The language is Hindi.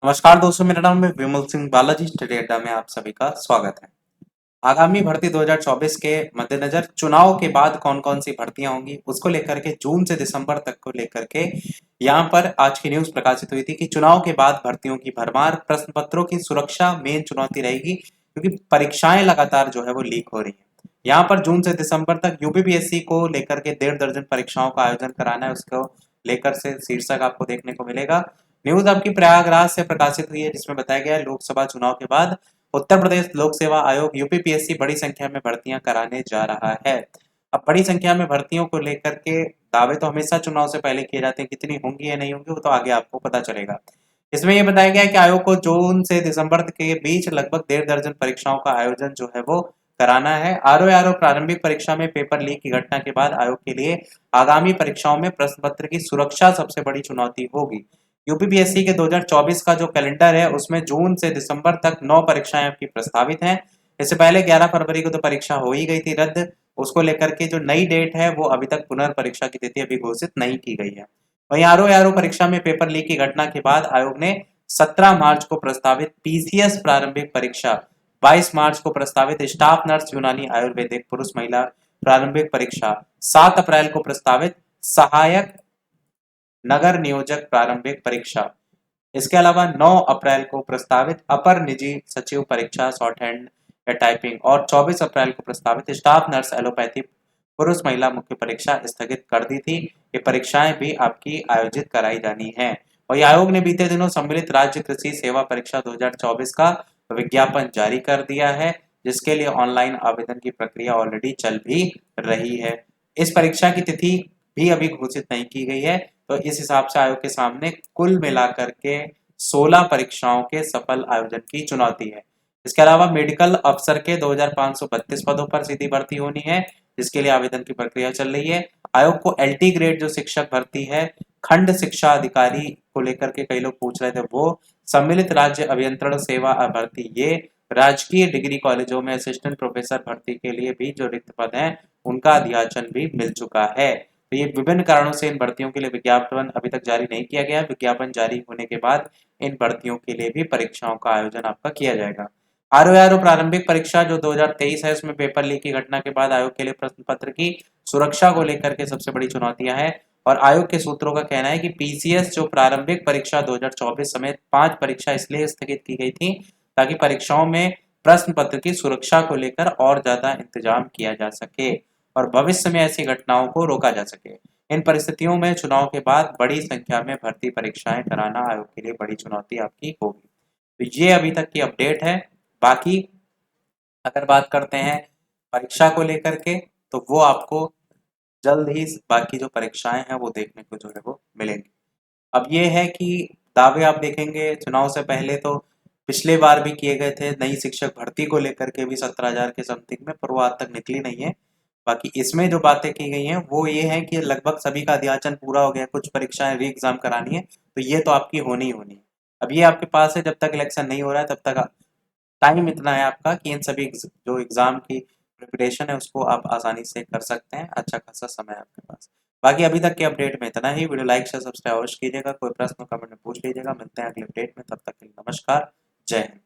नमस्कार दोस्तों, मेरा नाम है विमल सिंह बालाजी। स्टडी अड्डा में आप सभी का स्वागत है। आगामी भर्ती 2024 के मद्देनजर चुनाव के बाद कौन कौन सी भर्तियां होंगी उसको लेकर के जून से दिसंबर तक को लेकर के यहाँ पर आज की न्यूज प्रकाशित हुई थी कि चुनाव के बाद भर्तियों की भरमार, प्रश्न पत्रों की सुरक्षा मेन चुनौती रहेगी क्योंकि परीक्षाएं लगातार जो है वो लीक हो रही है। यहाँ पर जून से दिसंबर तक यूपीपीएससी को लेकर के 1.5 दर्जन परीक्षाओं का आयोजन कराना है, उसको लेकर से शीर्षक आपको देखने को मिलेगा। न्यूज आपकी प्रयागराज से प्रकाशित हुई है जिसमें बताया गया है लोकसभा चुनाव के बाद उत्तर प्रदेश लोक सेवा आयोग यूपीपीएससी बड़ी संख्या में भर्तियां कराने जा रहा है। अब बड़ी संख्या में भर्तियों को लेकर के दावे तो हमेशा चुनाव से पहले किए जाते हैं, कितनी होंगी या नहीं होंगी वो तो आगे आपको पता चलेगा। इसमें यह बताया गया है कि आयोग को जून से दिसंबर के बीच लगभग 1.5 दर्जन परीक्षाओं का आयोजन जो है वो कराना है। आरओ प्रारंभिक परीक्षा में पेपर लीक की घटना के बाद आयोग के लिए आगामी परीक्षाओं में प्रश्न पत्र की सुरक्षा सबसे बड़ी चुनौती होगी। यूपीपीएससी के 2024 का जो कैलेंडर है उसमें जून से दिसंबर तक 9 परीक्षाएं आपकी प्रस्तावित हैं। इससे पहले 11 फरवरी को तो परीक्षा हो ही गई थी रद्द। उसको लेकर के जो नई डेट है वो अभी तक पुनर्परीक्षा की तिथि अभी घोषित नहीं की गई है। वहीं आरओ परीक्षा में पेपर लीक की घटना के बाद आयोग ने 17 मार्च को प्रस्तावित पीसीएस प्रारंभिक परीक्षा, 22 मार्च को प्रस्तावित स्टाफ नर्स यूनानी आयुर्वेदिक पुरुष महिला प्रारंभिक परीक्षा, 7 अप्रैल को प्रस्तावित सहायक नगर नियोजक प्रारंभिक परीक्षा, इसके अलावा 9 अप्रैल को प्रस्तावित अपर निजी सचिव परीक्षा शॉर्ट हैंड या टाइपिंग और 24 अप्रैल को प्रस्तावित स्टाफ नर्स एलोपैथी पुरुष महिला मुख्य परीक्षा स्थगित कर दी थी। ये परीक्षाएं भी आपकी आयोजित कराई जानी है। वही आयोग ने बीते दिनों सम्मिलित राज्य कृषि सेवा परीक्षा 2024 का विज्ञापन जारी कर दिया है, जिसके लिए ऑनलाइन आवेदन की प्रक्रिया ऑलरेडी चल भी रही है। इस परीक्षा की तिथि भी अभी घोषित नहीं की गई है, तो इस हिसाब से आयोग के सामने कुल मिलाकर के 16 परीक्षाओं के सफल आयोजन की चुनौती है। इसके अलावा मेडिकल अफसर के 2532 पदों पर सीधी भर्ती होनी है, जिसके लिए आवेदन की प्रक्रिया चल रही है। आयोग को एलटी ग्रेड जो शिक्षक भर्ती है, खंड शिक्षा अधिकारी को लेकर के कई लोग पूछ रहे थे, वो सम्मिलित राज्य अभियंत्रण सेवा भर्ती, ये राजकीय डिग्री कॉलेजों में असिस्टेंट प्रोफेसर भर्ती के लिए भी जो रिक्त पद हैं उनका अध्याचन भी मिल चुका है। तो ये विभिन्न कारणों से इन भर्तियों के लिए विज्ञापन अभी तक जारी नहीं किया गया। विज्ञापन जारी होने के बाद इन भर्तियों के लिए भी परीक्षाओं का आयोजन आपका किया जाएगा। आरओ प्रारंभिक परीक्षा जो 2023 है उसमें पेपर लीक की घटना के बाद आयोग के लिए प्रश्न पत्र की सुरक्षा को लेकर के सबसे बड़ी चुनौतियां हैं और आयोग के सूत्रों का कहना है कि पीसीएस जो प्रारंभिक परीक्षा 2024 समेत 5 परीक्षा इसलिए स्थगित की गई थी ताकि परीक्षाओं में प्रश्न पत्र की सुरक्षा को लेकर और ज्यादा इंतजाम किया जा सके और भविष्य में ऐसी घटनाओं को रोका जा सके। इन परिस्थितियों में चुनाव के बाद बड़ी संख्या में भर्ती परीक्षाएं कराना आयोग के लिए बड़ी चुनौती आपकी होगी। तो ये अभी तक की अपडेट है। बाकी अगर बात करते हैं परीक्षा को लेकर के, तो वो आपको जल्द ही बाकी जो परीक्षाएं हैं वो देखने को जो है वो मिलेंगी। अब ये है कि दावे आप देखेंगे चुनाव से पहले तो पिछले बार भी किए गए थे नई शिक्षक भर्ती को लेकर के भी 17,000 के समथिंग में, पर वो आज तक निकली नहीं है। बाकी इसमें जो बातें की गई हैं वो ये है कि लगभग सभी का अध्याचन पूरा हो गया, कुछ परीक्षाएं री एग्जाम करानी है, तो ये तो आपकी होनी ही होनी है। अब ये आपके पास है, जब तक इलेक्शन नहीं हो रहा है तब तक टाइम इतना है आपका कि इन सभी जो एग्जाम की प्रिपरेशन है उसको आप आसानी से कर सकते हैं। अच्छा खासा समय है आपके पास। बाकी अभी तक के अपडेट में इतना ही। वीडियो लाइक शेयर सब्सक्राइब अवश्य कीजिएगा। कोई प्रश्न कमेंट में पूछ लीजिएगा। मिलते हैं अगले अपडेट में, तब तक के लिए नमस्कार, जय हिंद।